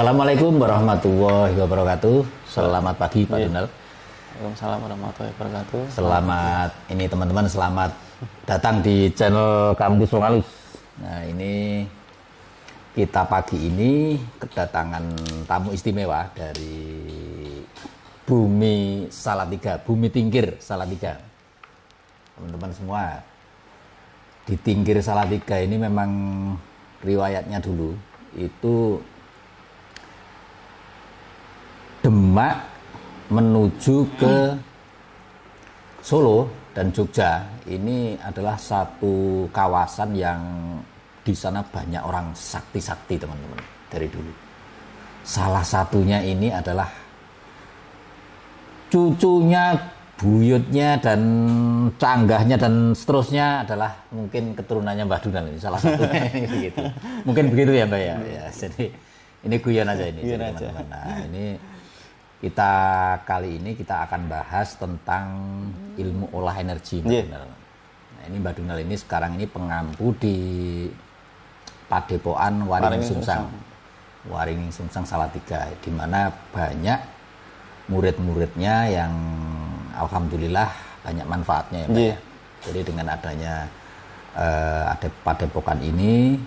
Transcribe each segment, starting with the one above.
Assalamualaikum warahmatullahi wabarakatuh. Selamat pagi Pak Donald. Waalaikumsalam warahmatullahi wabarakatuh. Selamat ini teman-teman, selamat datang di channel Kampus Wong Alus. Nah, ini kita pagi ini kedatangan tamu istimewa dari Bumi Salatiga, Bumi Tingkir Salatiga. Teman-teman semua, di Tingkir Salatiga ini memang riwayatnya dulu itu Demak menuju ke Solo dan Jogja. Ini adalah satu kawasan yang di sana banyak orang sakti-sakti, teman-teman, dari dulu. Salah satunya ini adalah cucunya, buyutnya, dan canggahnya, dan seterusnya adalah mungkin keturunannya Mbah Donald ini, salah satunya ini begitu. Mungkin begitu ya Mbak ya. Ya, jadi ini guyon aja ini, teman-teman. Nah, ini kita kali ini kita akan bahas tentang ilmu olah energi Mbak Donald. Nah, ini Mbak Donald ini sekarang ini pengampu di Padepokan Waringin Sungsang. Waringin Sungsang Salatiga, di mana banyak murid-muridnya yang alhamdulillah banyak manfaatnya ya Mbak ya. Jadi dengan adanya ada Padepokan ini,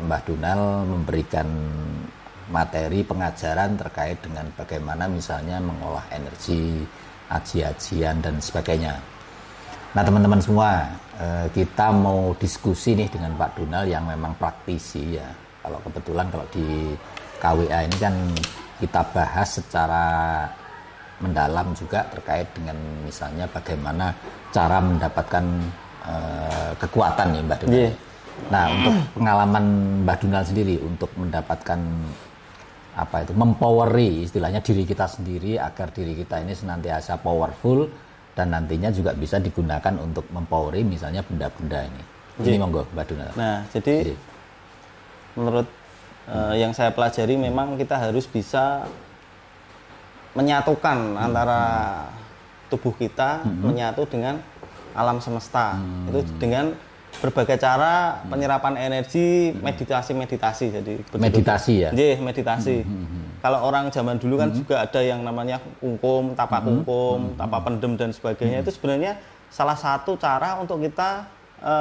Mbah Donald memberikan materi pengajaran terkait dengan bagaimana misalnya mengolah energi, aji-ajian dan sebagainya. Nah teman-teman semua, kita mau diskusi nih dengan Pak Donald yang memang praktisi ya. Kalau kebetulan kalau di KWA ini kan kita bahas secara mendalam juga terkait dengan misalnya bagaimana cara mendapatkan kekuatan nih Mbak Donald. Nah untuk pengalaman Mbak Donald sendiri untuk mendapatkan mempoweri istilahnya diri kita sendiri agar diri kita ini senantiasa powerful dan nantinya juga bisa digunakan untuk mempoweri misalnya benda-benda ini. Ini monggo Mbak Donald. Nah, jadi menurut yang saya pelajari memang kita harus bisa menyatukan antara tubuh kita menyatu dengan alam semesta. Itu dengan berbagai cara penyerapan energi, meditasi. Jadi meditasi ya. Meditasi. Kalau orang zaman dulu kan juga ada yang namanya kungkum, tapak kungkum, tapak pendem dan sebagainya. Itu sebenarnya salah satu cara untuk kita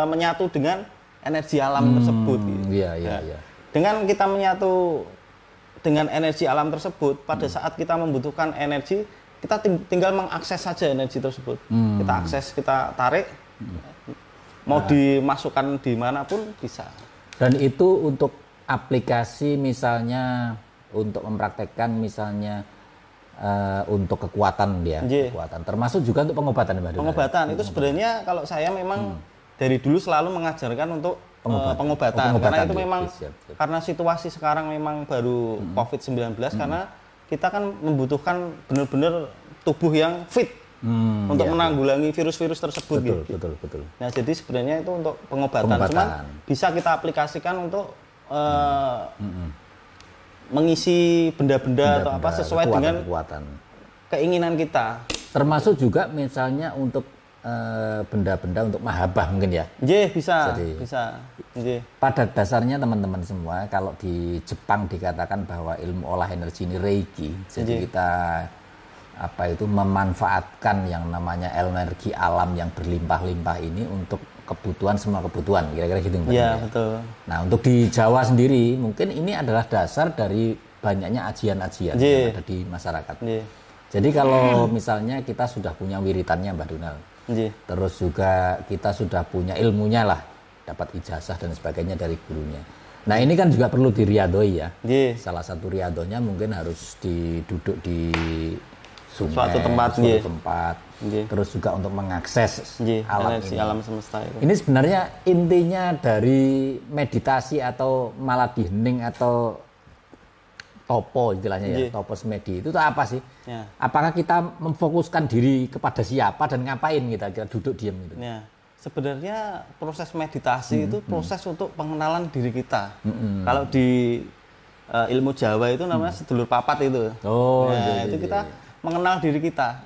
menyatu dengan energi alam tersebut. Iya. Dengan kita menyatu dengan energi alam tersebut, pada saat kita membutuhkan energi, kita tinggal mengakses saja energi tersebut. Kita akses, kita tarik. Mau dimasukkan dimanapun bisa. Dan itu untuk aplikasi misalnya untuk mempraktekkan misalnya untuk kekuatan dia, kekuatan. Termasuk juga untuk pengobatan Mbak Donald. Pengobatan itu sebenarnya kalau saya memang dari dulu selalu mengajarkan untuk pengobatan. Karena itu memang karena situasi sekarang memang baru COVID-19 karena kita kan membutuhkan benar-benar tubuh yang fit. Untuk menanggulangi virus-virus tersebut. Betul. Nah, jadi sebenarnya itu untuk pengobatan. Cuman bisa kita aplikasikan untuk mengisi benda-benda atau apa sesuai dengan keinginan kita. Termasuk juga misalnya untuk benda-benda untuk mahabbah mungkin ya. Bisa. Pada dasarnya teman-teman semua, kalau di Jepang dikatakan bahwa ilmu olah energi ini Reiki. Jadi kita memanfaatkan yang namanya energi alam yang berlimpah-limpah ini untuk kebutuhan, semua kebutuhan, kira-kira gitu. Iya, betul. Nah, untuk di Jawa sendiri mungkin ini adalah dasar dari banyaknya ajian-ajian yang ada di masyarakat. Jadi kalau misalnya kita sudah punya wiritannya Mbak Donald, terus juga kita sudah punya ilmunya lah, dapat ijazah dan sebagainya dari gurunya. Nah ini kan juga perlu diriadoi ya. Salah satu riadonya mungkin harus duduk di suatu tempat, terus juga untuk mengakses alam energi ini. Alam semesta itu. Ini sebenarnya intinya dari meditasi atau malah dihening atau topo istilahnya ya, topo semedi itu apa sih? Apakah kita memfokuskan diri kepada siapa dan ngapain kita duduk diam gitu? Sebenarnya proses meditasi itu proses untuk pengenalan diri kita. Kalau di ilmu Jawa itu namanya sedulur papat itu. Itu kita mengenal diri kita.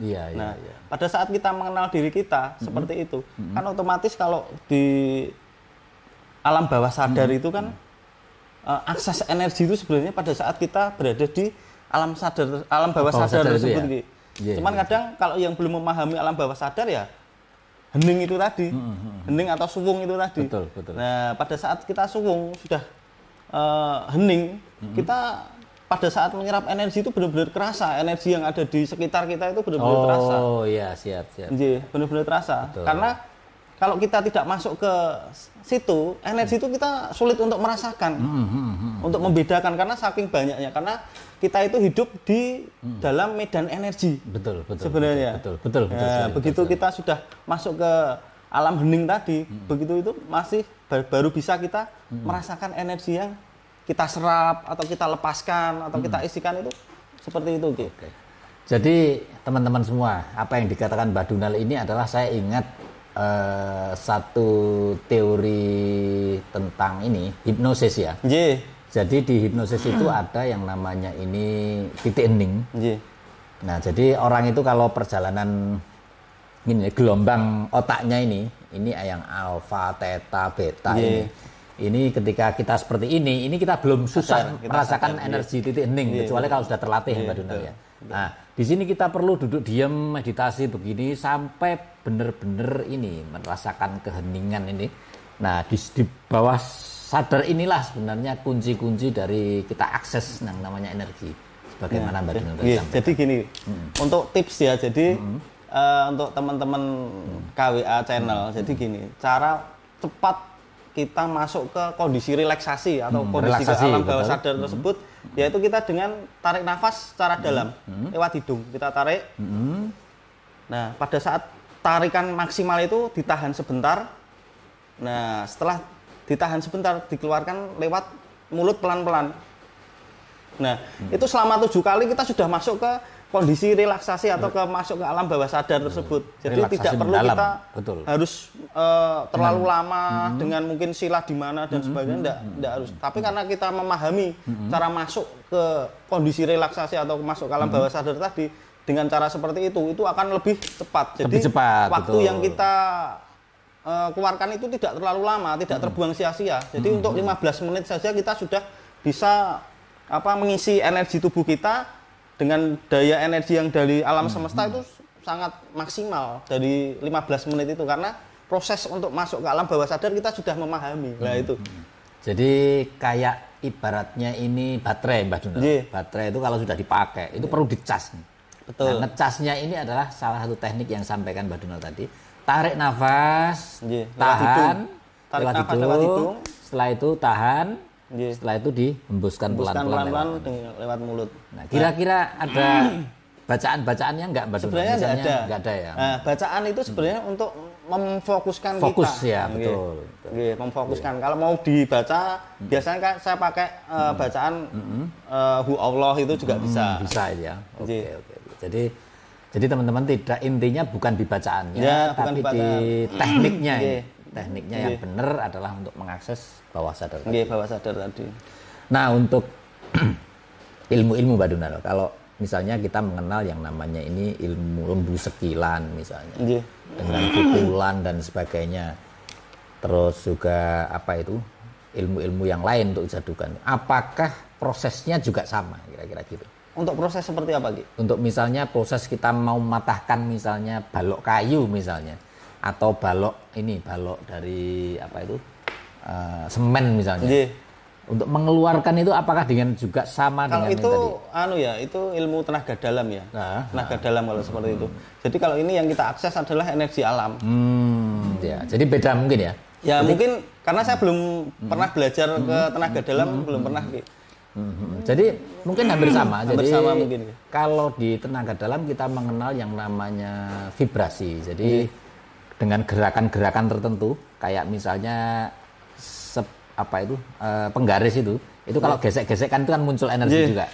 Pada saat kita mengenal diri kita seperti itu, kan otomatis kalau di alam bawah sadar itu kan akses energi itu sebenarnya pada saat kita berada di alam bawah sadar tersebut. Ya? Cuman kadang kalau yang belum memahami alam bawah sadar ya hening itu tadi, hening atau suwung itu tadi. Betul. Nah, pada saat kita suwung sudah hening, kita pada saat menyerap energi itu benar-benar kerasa, energi yang ada di sekitar kita itu benar-benar terasa. Oh iya, siap. Iya, benar-benar terasa. Betul. Karena kalau kita tidak masuk ke situ, energi itu kita sulit untuk merasakan, untuk membedakan karena saking banyaknya. Karena kita itu hidup di dalam medan energi. Betul. Sebenarnya. Betul. Begitu kita sudah masuk ke alam hening tadi, begitu itu masih baru bisa kita merasakan energi yang kita serap atau kita lepaskan atau kita isikan itu seperti itu. Oke. Jadi teman-teman semua, apa yang dikatakan Mbak Dunal ini adalah saya ingat satu teori tentang ini hipnosis ya. Jadi di hipnosis itu ada yang namanya ini titik hening. Nah, jadi orang itu kalau perjalanan ini gelombang otaknya ini yang alfa, theta, beta ini ketika kita seperti ini kita belum susah merasakan energi titik hening kecuali kalau sudah terlatih Mbak Dunal ya. Nah, di sini kita perlu duduk diam meditasi begini sampai benar-benar ini merasakan keheningan ini. Nah, di bawah sadar inilah sebenarnya kunci-kunci dari kita akses yang namanya energi. Bagaimana Mbak Dunal? Jadi gini, untuk tips ya. Jadi untuk teman-teman KWA channel, jadi gini, cara cepat kita masuk ke kondisi relaksasi atau kondisi ke alam bawah sadar tersebut, yaitu kita dengan tarik nafas secara dalam lewat hidung. Kita tarik. Nah, pada saat tarikan maksimal itu ditahan sebentar. Nah, setelah ditahan sebentar dikeluarkan lewat mulut pelan-pelan. Nah, itu selama 7 kali kita sudah masuk ke kondisi relaksasi atau masuk ke alam bawah sadar tersebut. Jadi relaksasi tidak perlu dalam. Kita harus terlalu lama dengan mungkin sila di mana dan sebagainya, enggak harus. Tapi karena kita memahami cara masuk ke kondisi relaksasi atau masuk ke alam bawah sadar tadi dengan cara seperti itu akan lebih cepat. Jadi lebih cepat, waktu yang kita keluarkan itu tidak terlalu lama, tidak terbuang sia-sia. Jadi untuk 15 menit saja kita sudah bisa mengisi energi tubuh kita dengan daya energi yang dari alam semesta itu sangat maksimal dari 15 menit itu, karena proses untuk masuk ke alam bawah sadar kita sudah memahami. Nah itu. Jadi kayak ibaratnya ini baterai Mbak Dunal. Baterai itu kalau sudah dipakai itu perlu dicas. Betul. Nah, ngecasnya ini adalah salah satu teknik yang sampaikan Mbak Dunal tadi. Tarik nafas, tahan, lewat hidung. Setelah itu tahan. Setelah itu dihembuskan pelan-pelan lewat mulut. Nah, kira-kira ada bacaan-bacaannya enggak Mbak Dunal? Sebenarnya enggak ada ya. Nah, bacaan itu sebenarnya untuk memfokuskan fokus kita. Ya, betul. Memfokuskan. Kalau mau dibaca, biasanya kan saya pakai bacaan Hu Allah itu juga bisa. Bisa ya. Oke. Jadi teman-teman tidak, intinya bukan di bacaannya, tapi di tekniknya. Tekniknya yang benar adalah untuk mengakses bawah sadar. Bawah sadar tadi. Nah, untuk ilmu-ilmu Mbak Dunal, kalau misalnya kita mengenal yang namanya ini ilmu lembu sekilan misalnya, dengan pukulan dan sebagainya, terus juga ilmu-ilmu yang lain untuk jadukan, apakah prosesnya juga sama kira-kira gitu? Untuk proses seperti apa, Ki? Untuk misalnya proses kita mau mematahkan misalnya balok kayu misalnya, atau balok dari semen misalnya. Untuk mengeluarkan itu apakah dengan juga sama kalau dengan itu tadi? Itu ilmu tenaga dalam ya. Tenaga dalam kalau seperti itu. Jadi kalau ini yang kita akses adalah energi alam. Ya, jadi beda mungkin ya. Ya, jadi, mungkin karena saya belum pernah belajar ke tenaga dalam, belum pernah. Jadi mungkin hampir sama. Hampir jadi sama mungkin. Kalau di tenaga dalam kita mengenal yang namanya vibrasi. Jadi dengan gerakan-gerakan tertentu, kayak misalnya penggaris itu kalau gesek-gesekan itu kan muncul energi juga.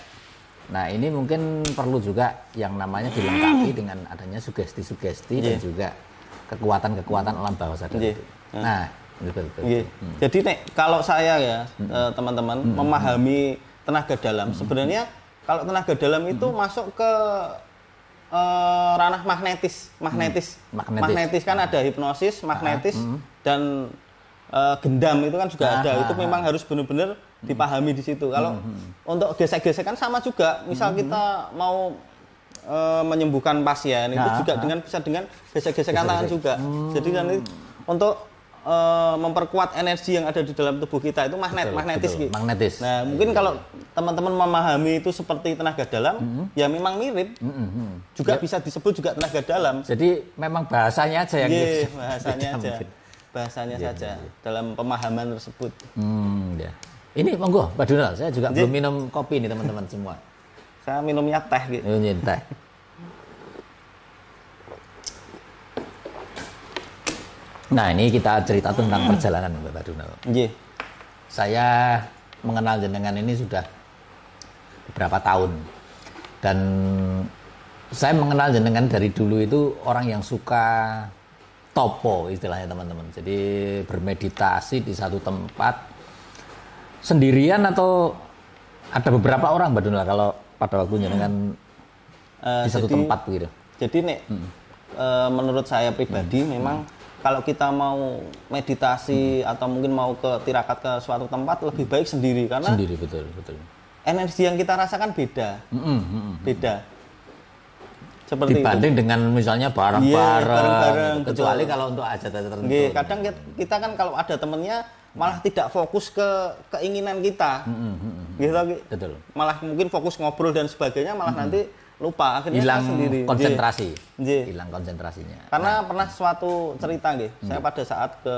Nah, ini mungkin perlu juga yang namanya dilengkapi dengan adanya sugesti-sugesti dan juga kekuatan-kekuatan alam bawah sadar itu. Nah, betul. Jadi kalau saya ya teman-teman memahami tenaga dalam, sebenarnya kalau tenaga dalam itu masuk ke ranah magnetis kan ada hipnosis, magnetis dan gendam itu kan juga ada. Itu memang harus benar-benar dipahami di situ. Kalau untuk gesek-gesekan sama juga. Misal kita mau menyembuhkan pasien itu juga bisa dengan gesek-gesekan tangan juga. Jadi kan untuk memperkuat energi yang ada di dalam tubuh kita itu magnetis gitu. Magnetis. Nah, mungkin kalau teman-teman memahami itu seperti tenaga dalam, ya memang mirip. Juga bisa disebut juga tenaga dalam. Jadi memang bahasanya aja yang bahasanya saja dalam pemahaman tersebut. Ya. Ini monggo Pak Donald, saya juga belum minum kopi nih teman-teman semua. Saya minumnya teh gitu. Minumnya teh. Nah, ini kita cerita tentang perjalanan Pak Donald. Saya mengenal jenengan ini sudah beberapa tahun. Dan saya mengenal jenengan dari dulu itu orang yang suka topo istilahnya teman-teman. Jadi bermeditasi di satu tempat sendirian atau ada beberapa orang Mbak Donald kalau pada waktunya dengan di satu tempat begitu. Jadi nek menurut saya pribadi memang kalau kita mau meditasi atau mungkin mau ke tirakat ke suatu tempat lebih baik sendiri karena sendiri betul. Energi yang kita rasakan beda. Beda. Seperti dibanding itu. Dengan misalnya bareng-bareng. Kecuali betul. Kalau untuk hajat-hajat tertentu. Kadang kita kan kalau ada temennya malah tidak fokus ke keinginan kita. Gitu. Betul. Malah mungkin fokus ngobrol dan sebagainya malah nanti lupa akhirnya hilang sendiri. Konsentrasi. Hilang konsentrasinya. Karena pernah suatu cerita saya pada saat ke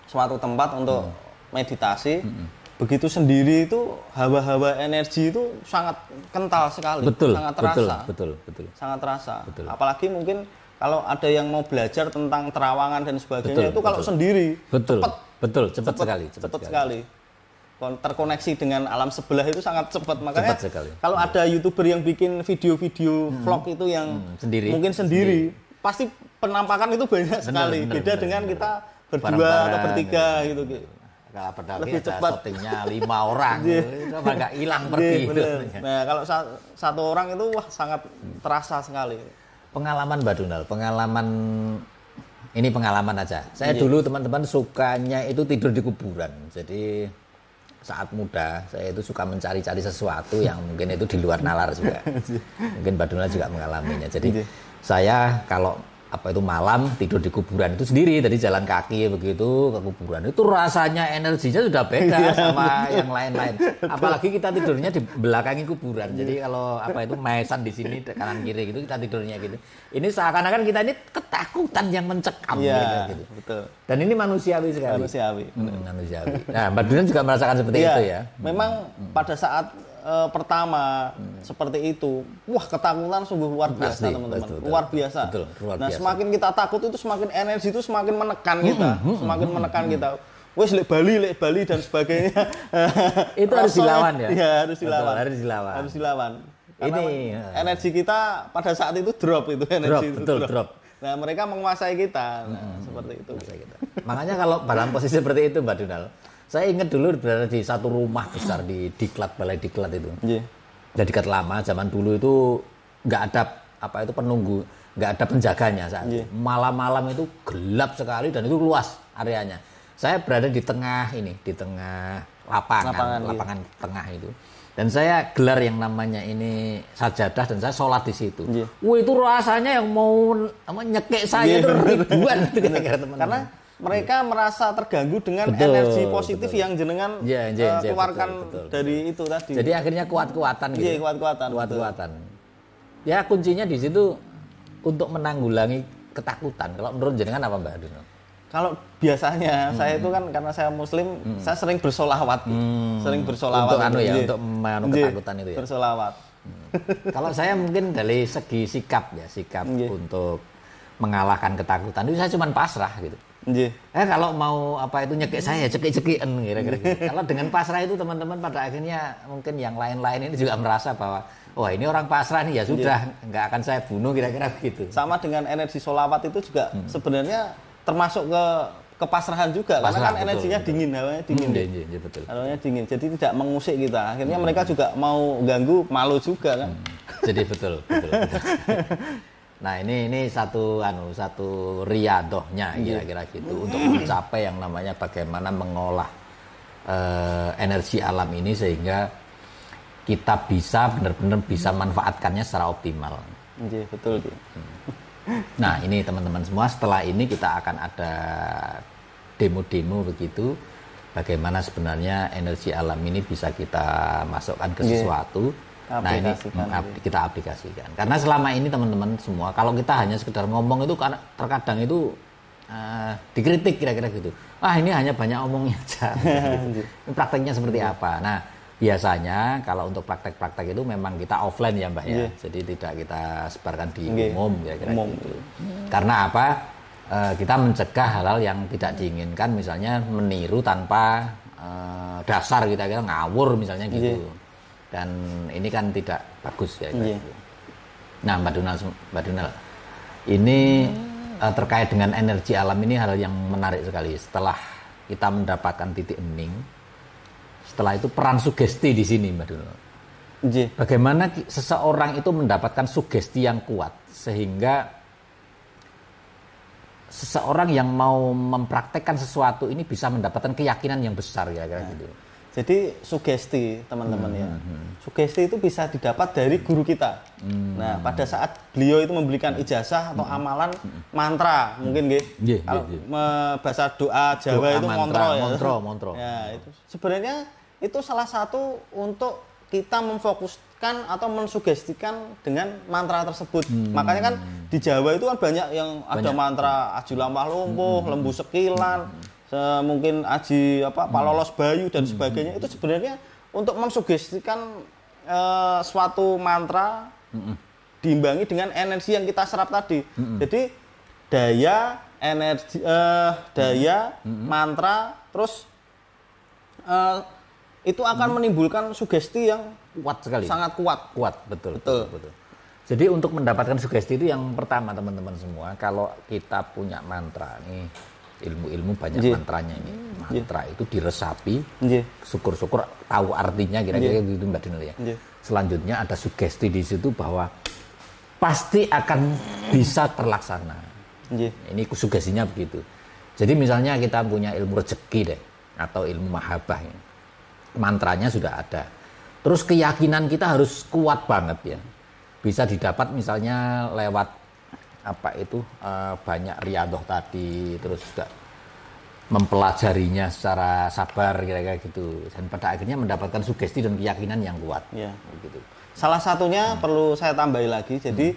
suatu tempat untuk meditasi, begitu sendiri itu hawa-hawa energi itu sangat kental sekali, sangat terasa. Betul. Sangat terasa. Apalagi mungkin kalau ada yang mau belajar tentang terawangan dan sebagainya itu kalau sendiri cepat sekali. Terkoneksi dengan alam sebelah itu sangat cepat. Makanya kalau ada YouTuber yang bikin video-video vlog itu yang mungkin sendiri, pasti penampakan itu banyak sekali. Beda dengan kita berdua atau bertiga gitu. Kalau lebih cepat syutingnya 5 orang itu agak hilang pergi gitu. Nah, kalau satu orang itu sangat terasa sekali. Pengalaman Mbak Donald, ini pengalaman aja. Saya dulu teman-teman sukanya itu tidur di kuburan. Jadi saat muda saya itu suka mencari-cari sesuatu yang mungkin itu di luar nalar juga. Mungkin Mbak Donald juga mengalaminya. Jadi saya kalau malam tidur di kuburan itu sendiri, tadi jalan kaki begitu ke kuburan itu rasanya energinya sudah beda sama yang lain-lain. Apalagi kita tidurnya di belakangi kuburan. Jadi kalau maesan di sini kanan kiri gitu kita tidurnya gitu. Ini seakan-akan kita ini ketakutan yang mencekam gitu. Betul. Dan ini manusiawi sekali. Manusiawi. Nah, Mbak Donald juga merasakan seperti itu ya. Memang pada saat pertama seperti itu, ketakutan sungguh luar biasa teman-teman, luar biasa. Nah, semakin kita takut itu semakin energi itu semakin menekan kita, wes lek Bali dan sebagainya. Itu harus dilawan ya. Iya, harus dilawan. Karena ini energi kita pada saat itu drop. Nah, mereka menguasai kita. Seperti itu. Makanya kalau dalam posisi seperti itu Mbak Donald, saya ingat dulu berada di satu rumah besar di Diklat, Balai Diklat itu. Jadi Diklat lama, zaman dulu itu nggak ada penunggu, nggak ada penjaganya saat itu. Malam-malam itu gelap sekali dan itu luas areanya. Saya berada di tengah lapangan tengah itu. Dan saya gelar yang namanya ini sajadah dan saya sholat di situ. Itu rasanya yang mau nyekek saya itu ribuan itu kira-kira teman-teman. Karena mereka merasa terganggu dengan energi positif yang jenengan keluarkan dari itu tadi. Jadi akhirnya kuat-kuatan gitu. Kuat-kuatan. Ya kuncinya di situ untuk menanggulangi ketakutan. Kalau menurut jenengan apa Mbak Donald? Kalau biasanya saya itu kan karena saya Muslim, saya sering bersolawat. Untuk untuk ketakutan itu ya. Bersolawat. Kalau saya mungkin dari segi sikap untuk mengalahkan ketakutan itu saya cuma pasrah gitu. Kalau mau nyekek saya cekik-cekikan kira-kira gitu. Kalau dengan pasrah itu teman-teman pada akhirnya mungkin yang lain-lain ini juga merasa bahwa ini orang pasrah nih ya sudah nggak akan saya bunuh kira-kira begitu. Sama dengan energi sholawat itu juga sebenarnya termasuk ke pasrahan juga karena kan energinya dingin, hawanya dingin. Betul. Hawanya dingin. Jadi tidak mengusik kita. Akhirnya mereka juga mau ganggu, malu juga kan. Jadi betul. Nah ini satu riadohnya kira-kira gitu untuk mencapai yang namanya bagaimana mengolah energi alam ini sehingga kita bisa benar-benar bisa manfaatkannya secara optimal. Iya, betul. Nah, ini teman-teman semua, setelah ini kita akan ada demo-demo begitu, bagaimana sebenarnya energi alam ini bisa kita masukkan ke sesuatu. Nah, ini kita aplikasikan. Karena selama ini teman-teman semua, kalau kita hanya sekedar ngomong itu terkadang itu dikritik kira-kira gitu. Wah, ini hanya banyak omongnya aja. Gitu. Prakteknya seperti apa? Nah, biasanya kalau untuk praktek-praktek itu memang kita offline ya Mbak ya. Jadi tidak kita sebarkan di umum kira-kira gitu. Karena apa? Kita mencegah hal-hal yang tidak diinginkan, misalnya meniru tanpa dasar, kita ngawur misalnya gitu. Dan ini kan tidak bagus ya. Gitu. Nah, Mbak Donal, ini terkait dengan energi alam ini hal yang menarik sekali. Setelah kita mendapatkan titik hening, setelah itu peran sugesti di sini, Mbak Donal. Bagaimana seseorang itu mendapatkan sugesti yang kuat sehingga seseorang yang mau mempraktekkan sesuatu ini bisa mendapatkan keyakinan yang besar ya kira gitu. Jadi sugesti teman-teman ya. Sugesti itu bisa didapat dari guru kita. Nah, pada saat beliau itu memberikan ijazah atau amalan mantra mungkin nggih. Kalau bahasa doa Jawa itu montro. Ya, itu sebenarnya itu salah satu untuk kita memfokuskan atau mensugestikan dengan mantra tersebut. Makanya kan di Jawa itu kan banyak yang ada mantra Aji Lampah Lumpuh, Lembu Sekilan, mungkin Aji Palolos Bayu dan sebagainya. Itu sebenarnya untuk mensugestikan suatu mantra diimbangi dengan energi yang kita serap tadi. Jadi daya energi mantra terus itu akan menimbulkan sugesti yang kuat sekali. Sangat kuat. Betul. Jadi untuk mendapatkan sugesti itu yang pertama teman-teman semua, kalau kita punya mantra nih, ilmu-ilmu banyak mantranya ini. Mantra itu diresapi, syukur-syukur tahu artinya kira-kira gitu Mbak Donal ya. Selanjutnya ada sugesti di situ bahwa pasti akan bisa terlaksana. Ini sugestinya begitu. Jadi misalnya kita punya ilmu rezeki deh, atau ilmu mahabbah ya. Mantranya sudah ada. Terus keyakinan kita harus kuat banget ya. Bisa didapat misalnya lewat banyak riyadhah tadi, terus juga mempelajarinya secara sabar kira-kira gitu. Dan pada akhirnya mendapatkan sugesti dan keyakinan yang kuat. Ya. Gitu. Salah satunya perlu saya tambahi lagi. Jadi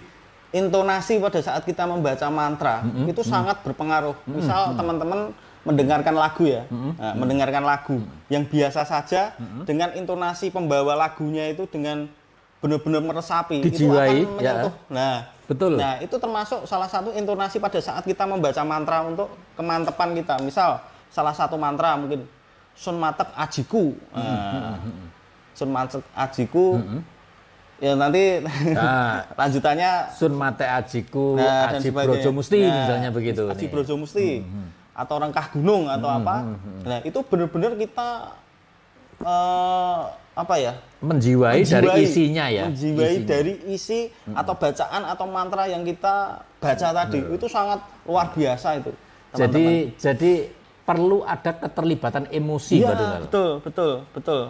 intonasi pada saat kita membaca mantra itu sangat berpengaruh. Misal teman-teman mendengarkan lagu ya, mendengarkan lagu yang biasa saja dengan intonasi pembawa lagunya itu dengan benar-benar meresapi, dijiwai, itu akan menyentuh. Ya. Nah, betul. Nah, itu termasuk salah satu intonasi pada saat kita membaca mantra untuk kemantepan kita. Misal salah satu mantra mungkin Sun Matek Ajiku, Sun Matek Ajiku. Ya nanti lanjutannya Sun Matek Ajiku, Aji Brojo Musti misalnya begitu. Aji Brojo Musti. Atau rengkah gunung atau apa. Nah, itu benar-benar kita menjiwai dari isinya ya. Menjiwai dari isi atau bacaan atau mantra yang kita baca tadi. Itu sangat luar biasa itu, teman-teman. Jadi perlu ada keterlibatan emosi, Mbak Donal. Betul.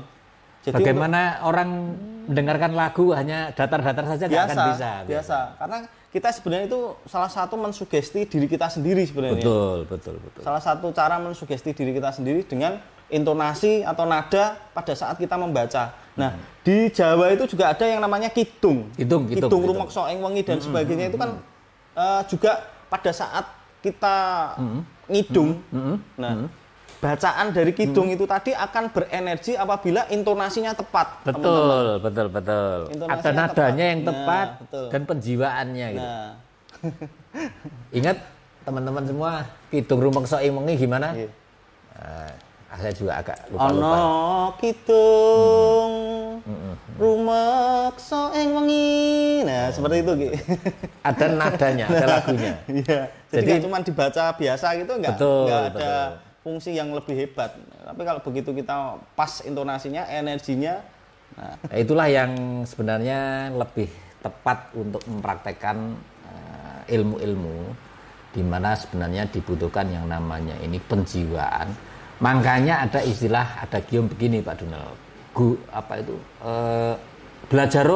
Jadi bagaimana orang mendengarkan lagu hanya datar-datar saja nggak akan bisa. Biasa. Karena kita sebenarnya itu salah satu mensugesti diri kita sendiri sebenarnya. Betul. Salah satu cara mensugesti diri kita sendiri dengan intonasi atau nada pada saat kita membaca. Nah, di Jawa itu juga ada yang namanya kidung rumeksa ing wengi dan sebagainya itu kan juga pada saat kita ngidung. Bacaan dari kidung itu tadi akan berenergi apabila intonasinya tepat. Betul. Ada nadanya yang tepat dan penjiwaannya gitu. Ingat teman-teman semua, kidung rumeksa ing wengi gimana? Saya juga agak lupa. Ana kidung rumeksa ing wengi. Nah, seperti itu Ki. Ada nadanya, ada lagunya. Iya. Jadi cuma dibaca biasa gitu enggak ada fungsi yang lebih hebat. Tapi kalau begitu kita pas intonasinya, energinya, itulah yang sebenarnya lebih tepat untuk mempraktekkan ilmu-ilmu di mana sebenarnya dibutuhkan yang namanya ini penjiwaan, Makanya ada istilah, ada gium begini Pak Donald. Belajar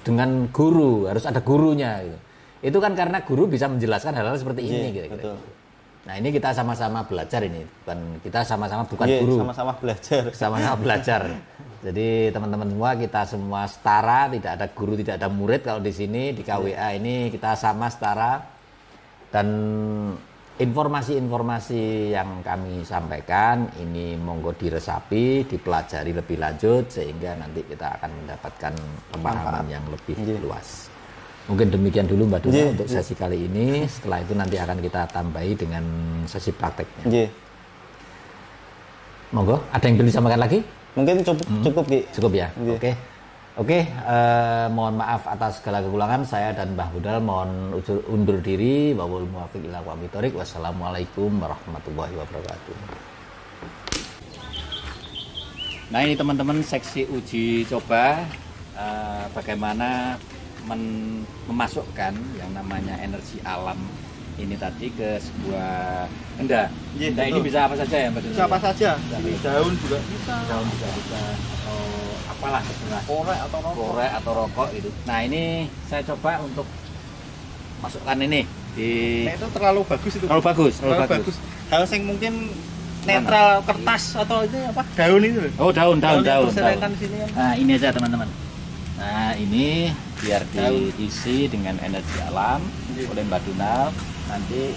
dengan guru, harus ada gurunya gitu. Itu kan karena guru bisa menjelaskan hal-hal seperti ini gitu. Nah, ini kita sama-sama belajar ini. Kita sama-sama bukan guru. Sama-sama belajar. Sama-sama belajar. Jadi teman-teman semua, kita semua setara, tidak ada guru, tidak ada murid kalau di sini di KWA ini kita sama setara. Dan informasi-informasi yang kami sampaikan ini monggo diresapi, dipelajari lebih lanjut sehingga nanti kita akan mendapatkan pemahaman yang lebih luas. Mungkin demikian dulu Mbak Duna untuk sesi kali ini. Setelah itu nanti akan kita tambahi dengan sesi prakteknya. Monggo, ada yang perlu disampaikan lagi? Mungkin cukup Ki. Cukup ya. Oke. Mohon maaf atas segala kekurangan. Saya dan Mbah Budal mohon undur diri. Wal muwaffiq ila aqwamit thoriq. Wassalamualaikum warahmatullahi wabarakatuh. Nah, ini teman-teman seksi uji coba bagaimana memasukkan yang namanya energi alam ini tadi ke sebuah benda. Benda ini bisa apa saja ya Mbak Duna? Bisa apa saja. Daun juga bisa. Daun juga bisa. Atau apalah sebenarnya. Korek atau rokok itu. Nah, ini saya coba untuk masukkan ini di. Nah, itu terlalu bagus itu. Terlalu bagus. Hal yang mungkin netral kertas atau itu apa? Daun itu. Oh, daun. Sini kan. Nah, ini aja teman-teman. Nah, ini biar diisi dengan energi alam oleh Mbak Dunal. Nanti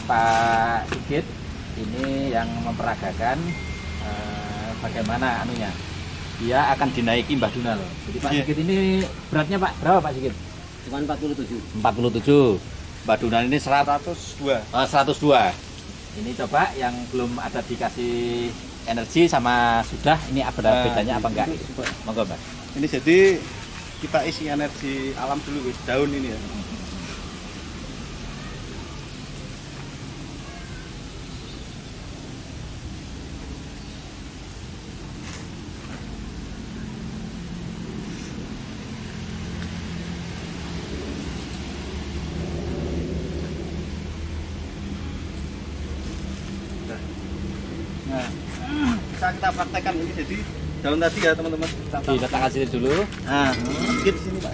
Pak Sigit ini yang memperagakan bagaimana anunya. Dia akan dinaiki Mbak Dunal. Jadi Pak Sigit ini beratnya Pak berapa Pak Sigit? Cuma 47. 47. Mbak Dunal ini 102. 102. Ini coba yang belum ada dikasih energi sama sudah, ini apa bedanya apa enggak? Monggo Mbak. Ini jadi kita isi energi alam dulu wis daun ini ya. Nah, bisa kita praktekkan ini jadi daun tadi ya teman-teman. Diletakkan sini dulu. Nah, sedikit sini Pak.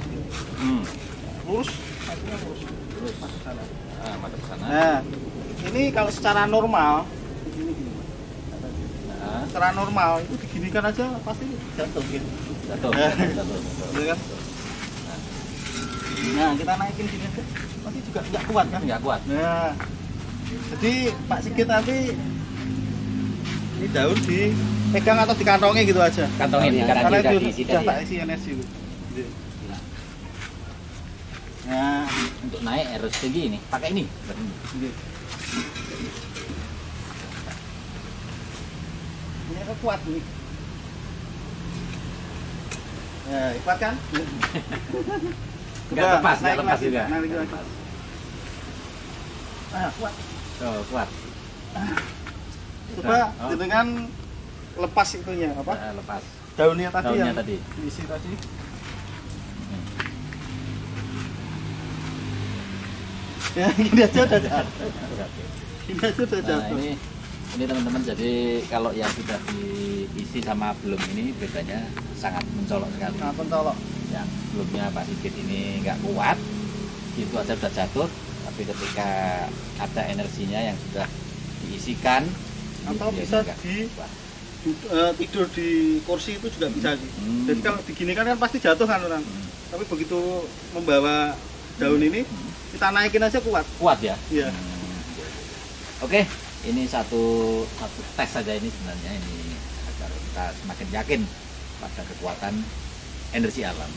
Lurus, lurus masuk sana. Masuk sana. Nah, ini kalau secara normal, secara normal itu diginikan aja pasti jatuh gitu. Jatuh. Kan? Nah, kita naikin sini aja, pasti juga nggak kuat kan? Nggak kuat. Nah, jadi Pak Sigit nanti ini daun dipegang atau dikantongi gitu aja. Kantongin karena itu diisi sudah tadi tak isi energi itu. Nah, untuk naik harus tinggi ini, pakai ini. Ini agak kuat nih. Nah, kuat kan? Nggak lepas juga. Naik lagi. Kuat. Oh, kuat. Coba dengan lepas itunya apa? Lepas. Daunnya tadi Daunnya yang tadi. diisi tadi. Ya, gini aja udah jatuh. Gini aja udah jatuh. Ini teman-teman, jadi kalau yang sudah diisi sama belum ini bedanya sangat mencolok sekali. Sangat mencolok. Yang sebelumnya Pak Sigit ini nggak kuat, itu aja sudah jatuh. Tapi ketika ada energinya yang sudah diisikan, atau bisa tidur di kursi itu juga bisa sih. Jadi kalau diginikan kan pasti jatuh kan orang. Tapi begitu membawa daun ini, kita naikin aja kuat. Kuat ya? Iya. Oke, ini satu tes saja ini sebenarnya ini agar kita semakin yakin pada kekuatan energi alam.